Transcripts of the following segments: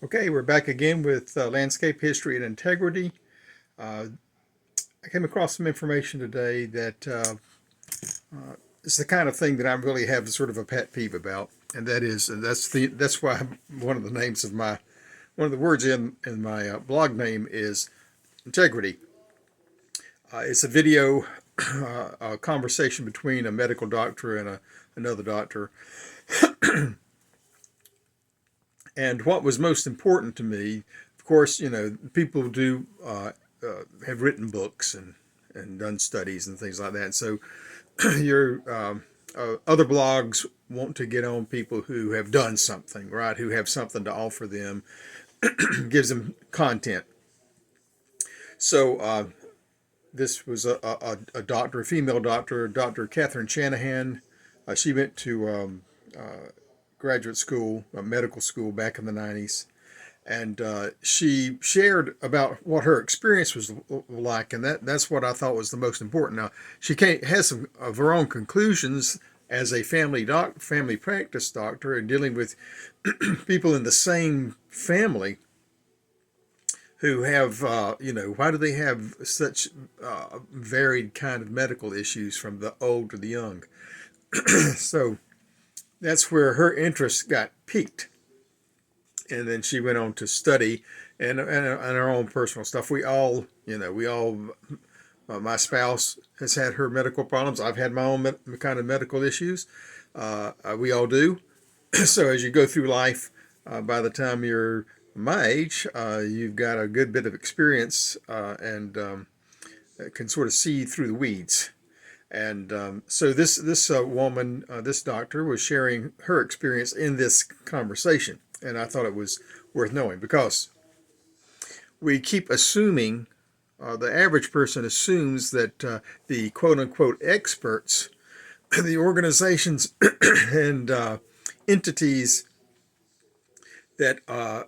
Okay, we're back again with landscape history and integrity. Uh, I came across some information today that is the kind of thing that I really have sort of a pet peeve about, and that's why one of the names of my one of the words in my blog name is integrity. It's a video, a conversation between a medical doctor and another doctor, and what was most important to me, of course, people do have written books and done studies and things like that. So your other blogs want to get on people who have done something, right? Who have something to offer them, gives them content. So this was a doctor, a female doctor, Dr. Catherine Shanahan. She went to graduate school, medical school back in the 90s. And she shared about what her experience was like, and that's what I thought was the most important. Now, has some of her own conclusions as a family practice doctor and dealing with people in the same family who have, why do they have such varied kind of medical issues from the old to the young? So that's where her interest got piqued, and then she went on to study and her own personal stuff. My spouse has had her medical problems. I've had my own kind of medical issues. We all do. So as you go through life, by the time you're my age, you've got a good bit of experience and can sort of see through the weeds. And so this woman, this doctor, was sharing her experience in this conversation, and I thought it was worth knowing because we keep assuming, the average person assumes that the quote unquote experts, the organizations and entities that are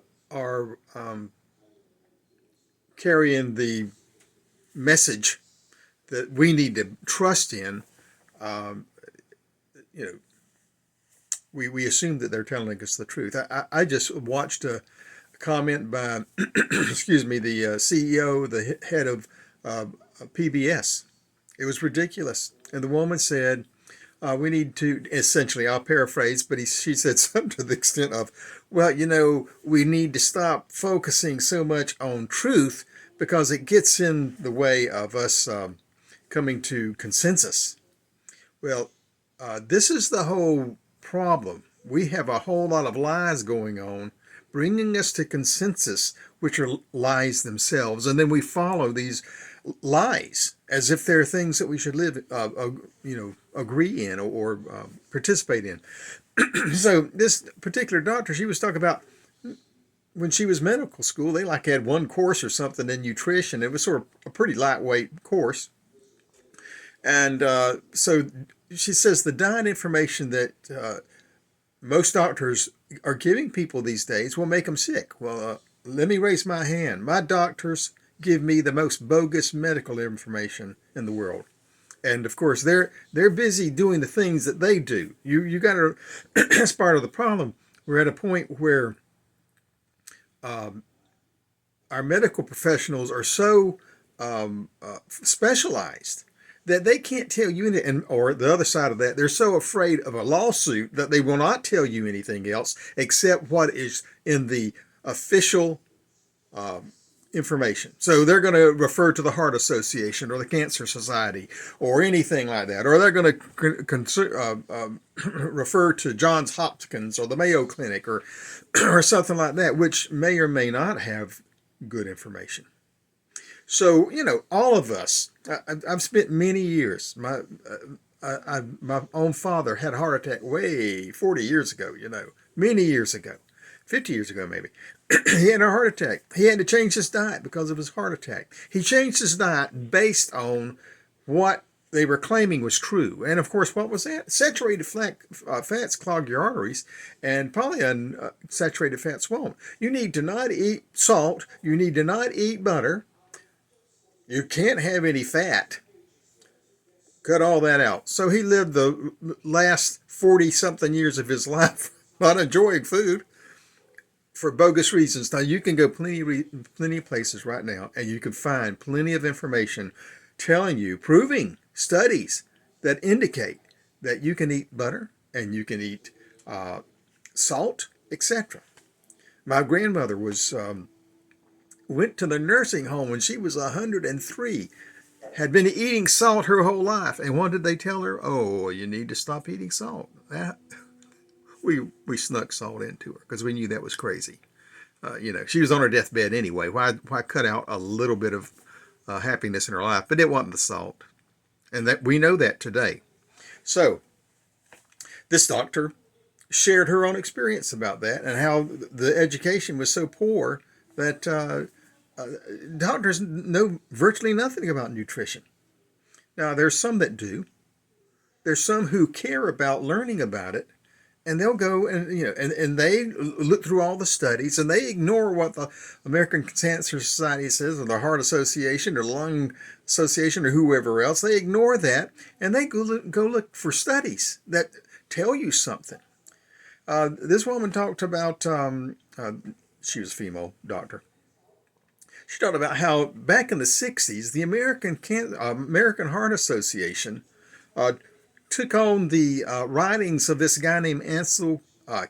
carrying the message that we need to trust in, um, you know, we assume that they're telling us the truth. I just watched a comment by, excuse me, the CEO, the head of PBS. It was ridiculous. And the woman said, we need to, essentially, I'll paraphrase, but she said something to the extent of, well, we need to stop focusing so much on truth because it gets in the way of us coming to consensus. Well, this is the whole problem. We have a whole lot of lies going on, bringing us to consensus, which are lies themselves, and then we follow these lies as if they're things that we should agree in or participate in. So this particular doctor, she was talking about when she was medical school, they like had one course or something in nutrition. It was sort of a pretty lightweight course, and so she says the diet information that most doctors are giving people these days will make them sick. Well, let me raise my hand. My doctors give me the most bogus medical information in the world, and of course they're busy doing the things that they do. You got to. That's part of the problem. We're at a point where um, our medical professionals are so specialized that they can't tell you anything, or the other side of that, they're so afraid of a lawsuit that they will not tell you anything else except what is in the official information. So they're going to refer to the Heart Association or the Cancer Society or anything like that, or they're going to refer to Johns Hopkins or the Mayo Clinic or something like that, which may or may not have good information. So all of us. I've spent many years. My own father had a heart attack way 40 years ago. Many years ago, 50 years ago maybe. He had a heart attack. He had to change his diet because of his heart attack. He changed his diet based on what they were claiming was true. And of course, what was that? Saturated fats clog your arteries, and polyunsaturated fats won't. You need to not eat salt. You need to not eat butter. You can't have any fat. Cut all that out. So he lived the last 40 something years of his life not enjoying food, for bogus reasons. Now you can go plenty of places right now, and you can find plenty of information telling you, proving studies that indicate that you can eat butter and you can eat salt, etc. My grandmother was went to the nursing home when she was 103, had been eating salt her whole life, and what did they tell her? Oh, you need to stop eating salt. We snuck salt into her because we knew that was crazy. She was on her deathbed anyway. Why cut out a little bit of happiness in her life? But it wasn't the salt, and that we know that today. So this doctor shared her own experience about that and how the education was so poor that doctors know virtually nothing about nutrition. Now, there's some that do. There's some who care about learning about it, and they'll go and they look through all the studies and they ignore what the American Cancer Society says, or the Heart Association, or Lung Association, or whoever else. They ignore that and they go look for studies that tell you something. This woman talked about, she was a female doctor. She talked about how back in the 60s, the American Heart Association took on the writings of this guy named Ansel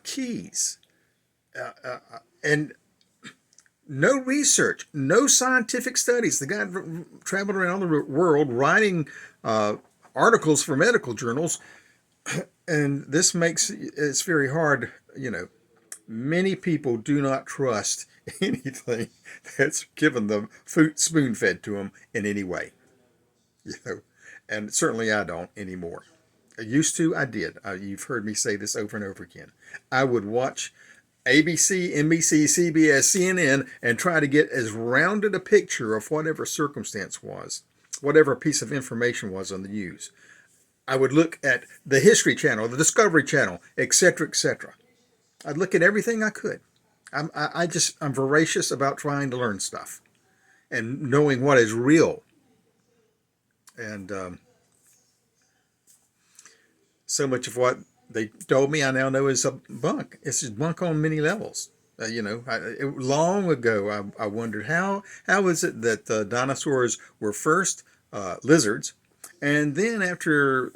Keys. And no research, no scientific studies. The guy traveled around the world writing articles for medical journals. And this makes it's very hard, Many people do not trust anything that's given them spoon fed to them in any way, and certainly I don't anymore. I used to, I did. You've heard me say this over and over again. I would watch ABC, NBC, CBS, CNN, and try to get as rounded a picture of whatever circumstance was, whatever piece of information was on the news. I would look at the History Channel, the Discovery Channel, etc., etc. I'd look at everything I could. I'm voracious about trying to learn stuff and knowing what is real. And so much of what they told me I now know is a bunk. It's just bunk on many levels. Long ago, I wondered how is it that dinosaurs were first lizards, and then after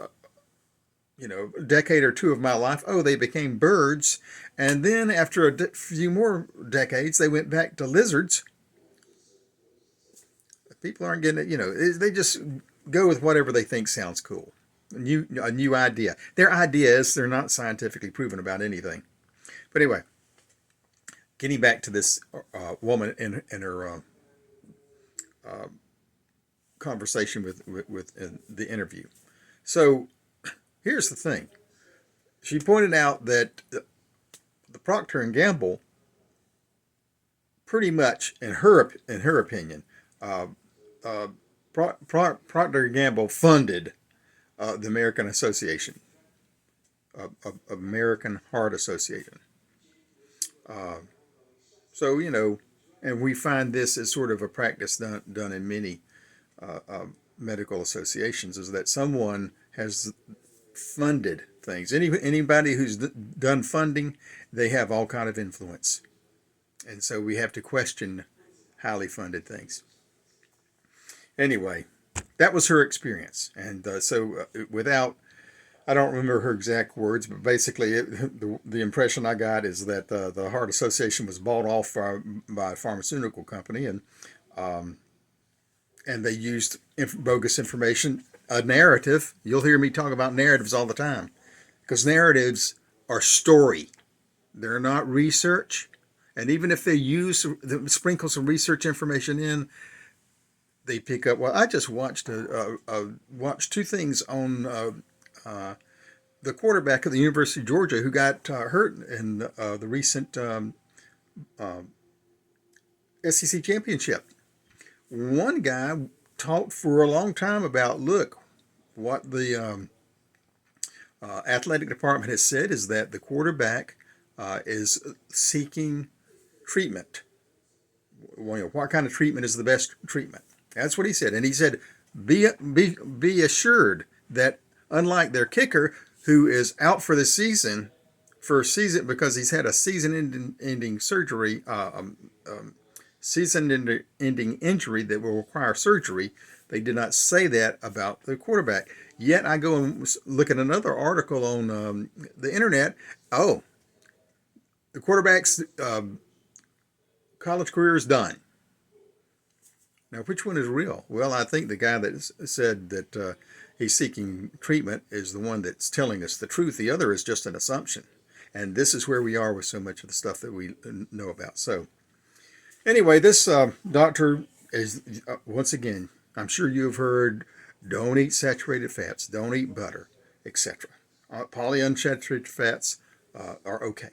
a decade or two of my life, they became birds, and then after a few more decades, they went back to lizards. People aren't getting it. They just go with whatever they think sounds cool. A new idea. Their ideas, they're not scientifically proven about anything. But anyway, getting back to this woman in her conversation with the interview. So here's the thing. She pointed out that the Procter and Gamble, pretty much in her opinion, Procter and Gamble funded the American Association, American Heart Association. So and we find this as sort of a practice done in many medical associations, is that someone has funded things. Anybody who's done funding, they have all kind of influence, and so we have to question highly funded things. Anyway, that was her experience, and without, I don't remember her exact words, but basically the impression I got is that the Heart Association was bought off by a pharmaceutical company, and they used bogus information, a narrative. You'll hear me talk about narratives all the time, because narratives are story. They're not research. And even if they sprinkle some research information in, they pick up. Well, I just watched two things on the quarterback of the University of Georgia who got hurt in the recent SEC championship. One guy talked for a long time about, look, what the athletic department has said is that the quarterback is seeking treatment. What kind of treatment is the best treatment? That's what he said. And he said, be assured that unlike their kicker, who is out for the season for a season, because he's had a season-ending surgery, season-ending injury that will require surgery. They did not say that about the quarterback. Yet I go and look at another article on the internet. Oh, the quarterback's college career is done. Now, which one is real? Well, I think the guy that said that he's seeking treatment is the one that's telling us the truth. The other is just an assumption. And this is where we are with so much of the stuff that we know about. So, anyway, this doctor is, once again, I'm sure you've heard, don't eat saturated fats, don't eat butter, etc. Polyunsaturated fats are okay.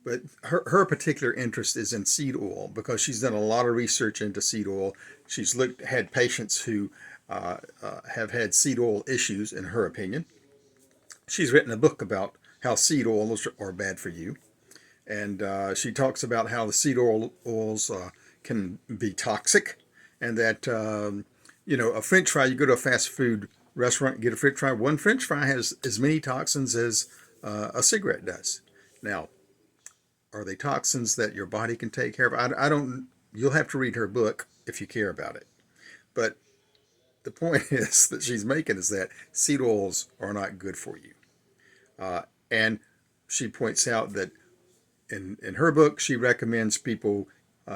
But her particular interest is in seed oil because she's done a lot of research into seed oil. She's had patients who have had seed oil issues, in her opinion. She's written a book about how seed oils are bad for you. And she talks about how the seed oils can be toxic, and that, a French fry, you go to a fast food restaurant, get a French fry. One French fry has as many toxins as a cigarette does. Now, are they toxins that your body can take care of? I don't, you'll have to read her book if you care about it. But the point is that she's making is that seed oils are not good for you. And she points out that in her book, she recommends people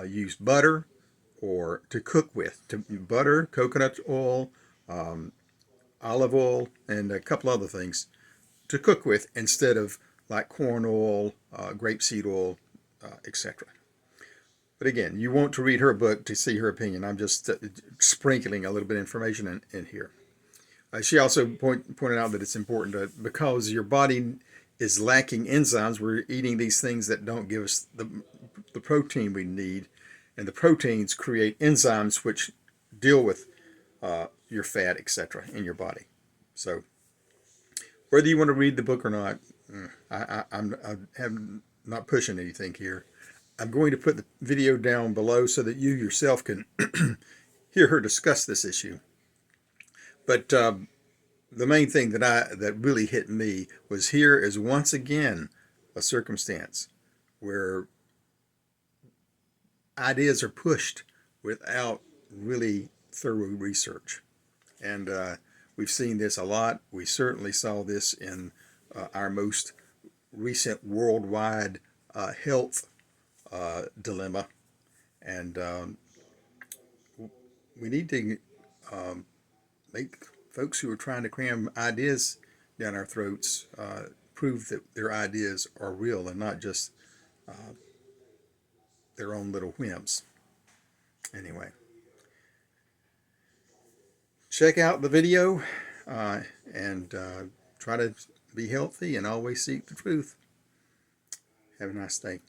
use butter or to cook with. Butter, coconut oil, olive oil, and a couple other things to cook with instead of like corn oil, grapeseed oil, etc. But again, you want to read her book to see her opinion. I'm just sprinkling a little bit of information in here. She also pointed out that it's important because your body is lacking enzymes. We're eating these things that don't give us the protein we need, and the proteins create enzymes which deal with your fat, etc., in your body. So whether you want to read the book or not, I'm not pushing anything here. I'm going to put the video down below so that you yourself can hear her discuss this issue. But the main thing that really hit me was here is once again a circumstance where ideas are pushed without really thorough research. And we've seen this a lot. We certainly saw this in our most recent worldwide health dilemma. And we need to make folks who are trying to cram ideas down our throats prove that their ideas are real and not just their own little whims. Anyway, check out the video and try to be healthy and always seek the truth. Have a nice day.